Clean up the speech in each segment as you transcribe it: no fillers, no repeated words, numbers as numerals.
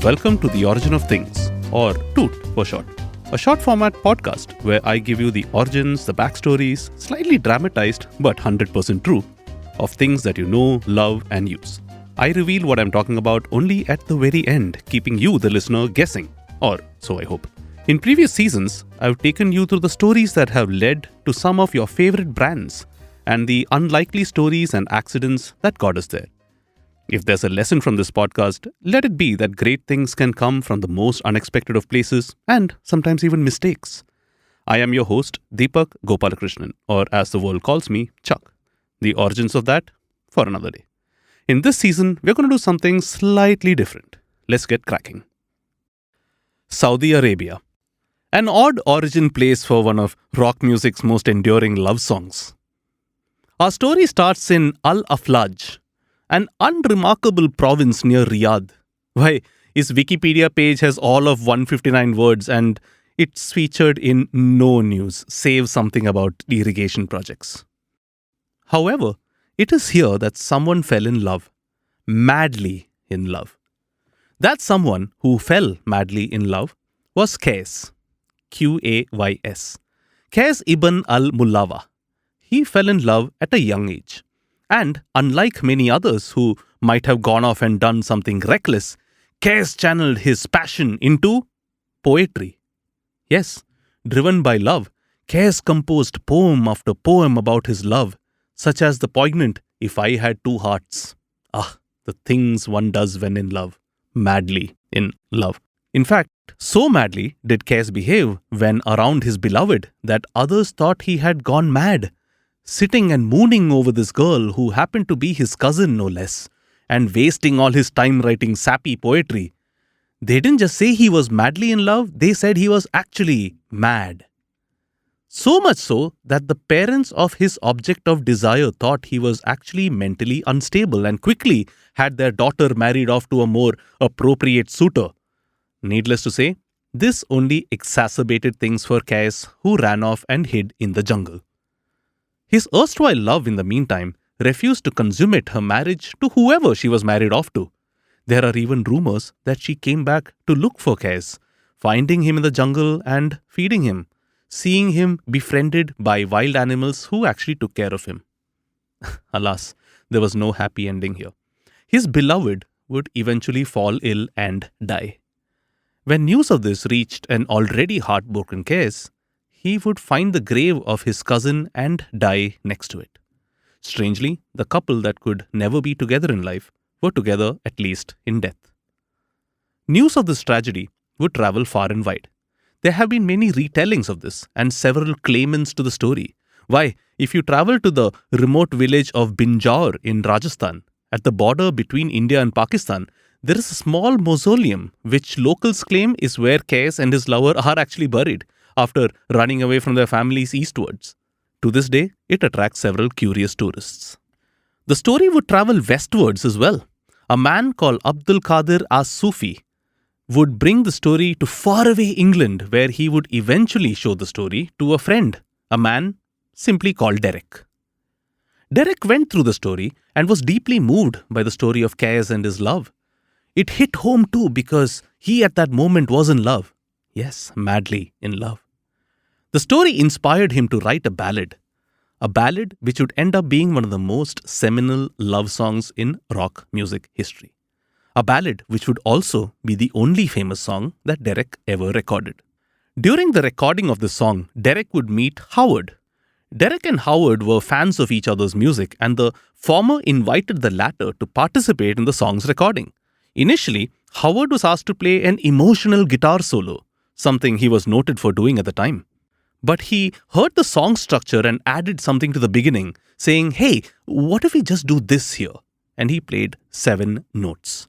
Welcome to The Origin of Things, or TOOT for short. A short format podcast where I give you the origins, the backstories, slightly dramatized but 100% true, of things that you know, love, and use. I reveal what I'm talking about only at the very end, keeping you, the listener, guessing. Or so I hope. In previous seasons, I've taken you through the stories that have led to some of your favorite brands and the unlikely stories and accidents that got us there. If there's a lesson from this podcast, let it be that great things can come from the most unexpected of places and sometimes even mistakes. I am your host, Deepak Gopalakrishnan, or as the world calls me, Chuck. The origins of that, for another day. In this season, we're going to do something slightly different. Let's get cracking. Saudi Arabia. An odd origin place for one of rock music's most enduring love songs. Our story starts in Al-Aflaj, an unremarkable province near Riyadh. Why, his Wikipedia page has all of 159 words and it's featured in no news, save something about irrigation projects. However, it is here that someone fell in love. Madly in love. That someone who fell madly in love was Qays. Qays. Qays ibn al-Mullawa. He fell in love at a young age. And unlike many others who might have gone off and done something reckless, Qays channeled his passion into poetry. Yes, driven by love, Qays composed poem after poem about his love, such as the poignant "If I Had Two Hearts." Ah, the things one does when in love. Madly in love. In fact, so madly did Qays behave when around his beloved that others thought he had gone mad, sitting and mooning over this girl who happened to be his cousin no less, and wasting all his time writing sappy poetry. They didn't just say he was madly in love, they said he was actually mad. So much so that the parents of his object of desire thought he was actually mentally unstable and quickly had their daughter married off to a more appropriate suitor. Needless to say, this only exacerbated things for Qays, who ran off and hid in the jungle. His erstwhile love, in the meantime, refused to consummate her marriage to whoever she was married off to. There are even rumors that she came back to look for Qays, finding him in the jungle and feeding him, seeing him befriended by wild animals who actually took care of him. Alas, there was no happy ending here. His beloved would eventually fall ill and die. When news of this reached an already heartbroken Qays, he would find the grave of his cousin and die next to it. Strangely, the couple that could never be together in life were together at least in death. News of this tragedy would travel far and wide. There have been many retellings of this and several claimants to the story. Why, if you travel to the remote village of Binjaur in Rajasthan, at the border between India and Pakistan, there is a small mausoleum which locals claim is where Qays and his lover are actually buried after running away from their families eastwards. To this day, it attracts several curious tourists. The story would travel westwards as well. A man called Abdul Qadir as-Sufi would bring the story to faraway England, where he would eventually show the story to a friend, a man simply called Derek. Derek went through the story and was deeply moved by the story of Qays and his love. It hit home too because he at that moment was in love. Yes, madly in love. The story inspired him to write a ballad which would end up being one of the most seminal love songs in rock music history. A ballad which would also be the only famous song that Derek ever recorded. During the recording of the song, Derek would meet Howard. Derek and Howard were fans of each other's music, and the former invited the latter to participate in the song's recording. Initially, Howard was asked to play an emotional guitar solo, something he was noted for doing at the time. But he heard the song structure and added something to the beginning, saying, "Hey, what if we just do this here?" And he played 7 notes.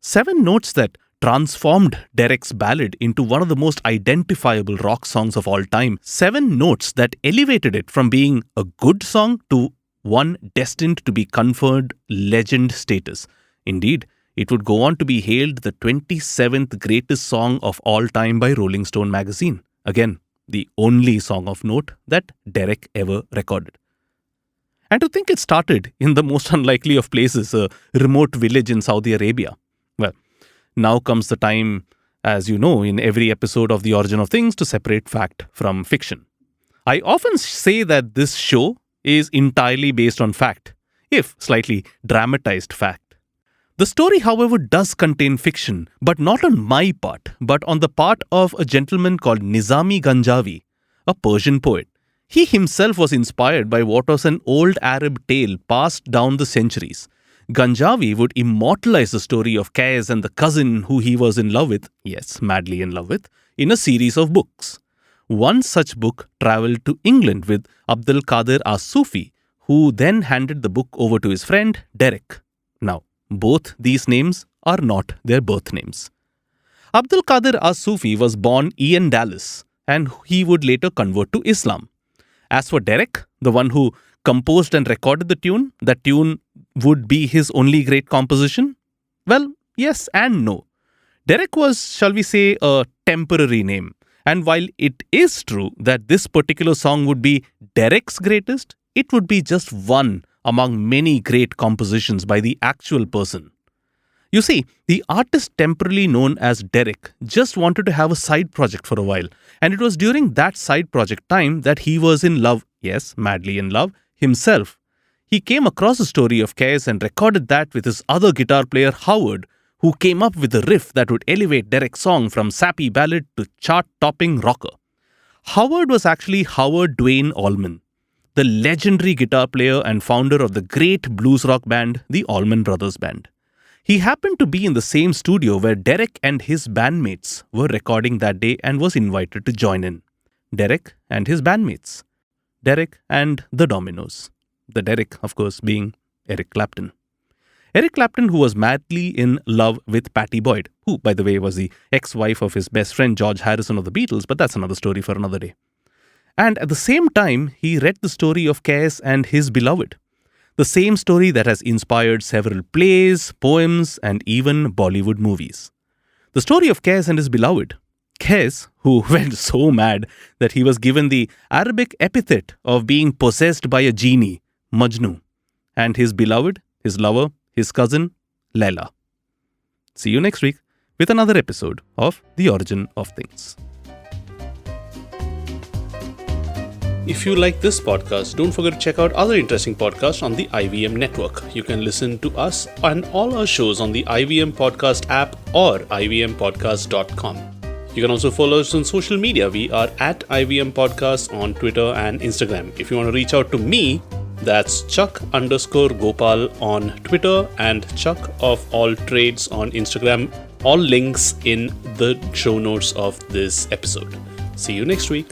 7 notes that transformed Derek's ballad into one of the most identifiable rock songs of all time. 7 notes that elevated it from being a good song to one destined to be conferred legend status. Indeed, it would go on to be hailed the 27th greatest song of all time by Rolling Stone magazine. Again, the only song of note that Derek ever recorded. And to think it started in the most unlikely of places, a remote village in Saudi Arabia. Well, Now comes the time, as you know, in every episode of The Origin of Things, to separate fact from fiction. I often say that this show is entirely based on fact, if slightly dramatized fact. The story, however, does contain fiction, but not on my part, but on the part of a gentleman called Nizami Ganjavi, a Persian poet. He himself was inspired by what was an old Arab tale passed down the centuries. Ganjavi would immortalize the story of Qais and the cousin who he was in love with, yes, madly in love with, in a series of books. One such book travelled to England with Abdul Qadir as-Sufi, who then handed the book over to his friend Derek. Now, both these names are not their birth names. Abdul Qadir as-Sufi was born Ian Dallas, and he would later convert to Islam. As for Derek, the one who composed and recorded the tune, that tune would be his only great composition? Well, yes and no. Derek was, shall we say, a temporary name. And while it is true that this particular song would be Derek's greatest, it would be just one among many great compositions by the actual person. You see, the artist temporarily known as Derek just wanted to have a side project for a while, and it was during that side project time that he was in love, yes, madly in love, himself. He came across a story of Qais and recorded that with his other guitar player Howard, who came up with a riff that would elevate Derek's song from sappy ballad to chart-topping rocker. Howard was actually Howard Dwayne Allman, the legendary guitar player and founder of the great blues rock band, the Allman Brothers Band. He happened to be in the same studio where Derek and his bandmates were recording that day and was invited to join in. Derek and his bandmates. Derek and the Dominoes. The Derek, of course, being Eric Clapton. Eric Clapton, who was madly in love with Pattie Boyd, who, by the way, was the ex-wife of his best friend George Harrison of the Beatles, but that's another story for another day. And at the same time, he read the story of Qais and his beloved. The same story that has inspired several plays, poems, and even Bollywood movies. The story of Qais and his beloved. Qais, who went so mad that he was given the Arabic epithet of being possessed by a genie, Majnu, and his beloved, his lover, his cousin, Laila. See you next week with another episode of The Origin of Things. If you like this podcast, don't forget to check out other interesting podcasts on the IVM network. You can listen to us and all our shows on the IVM Podcast app or ivmpodcast.com. You can also follow us on social media. We are at IVM Podcast on Twitter and Instagram. If you want to reach out to me, that's Chuck_Gopal on Twitter and Chuck of All Trades on Instagram. All links in the show notes of this episode. See you next week.